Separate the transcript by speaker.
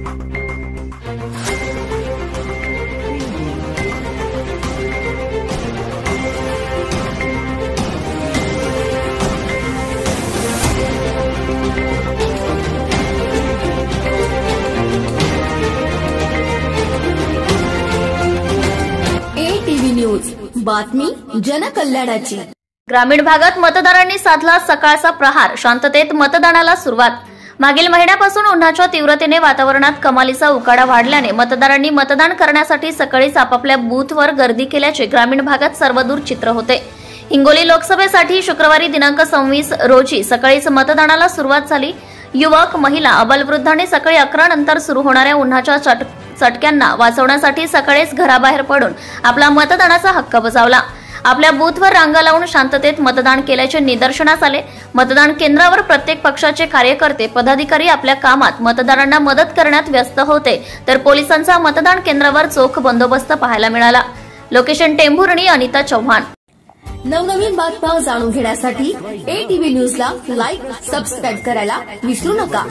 Speaker 1: ATV news, बातमी जनकल्याणाची।
Speaker 2: ग्रामीण भागात मतदारांनी साधला सकाळचा प्रहार, शांततेत मतदानाला सुरुवात। मागील महिन्यापासून उन्हाच्या तीव्रतेने वातावरणात कमालीचा उकाडा वाढल्याने मतदारांनी मतदान करण्यासाठी सकाळीच आपापल्या बूथवर गर्दी केल्याचे ग्रामीण भागात सर्वदूर चित्र होते। हिंगोली लोकसभेसाठी शुक्रवारी दिनांक 26 रोजी सकाळीच मतदानाला सुरुवात झाली। युवक, महिला, अबलवृद्धांनी सकाळी 11 नंतर सुरू होणाऱ्या उन्हाच्या चटक्यांना वाचवण्यासाठी सकाळीच घराबाहेर पडून आपला मतदानाचा हक्क बजावला। आपल्या बूथवर रांगा लावून शांततेत मतदान केल्याचे निदर्शनास आले। मतदान केंद्रावर प्रत्येक पक्षाचे कार्यकर्ते, पदाधिकारी आपल्या कामात मतदारांना मदत करण्यात व्यस्त होते, तर पोलिसांचा मतदान केंद्रावर चोख बंदोबस्त पाहायला मिळाला। लोकेशन टेंभुर्णी, अनिता चव्हाण।
Speaker 1: नवनवीन बातम्या जाणून घेण्यासाठी ATV न्यूजला लाईक, सबस्क्राईब करायला विसरू नका।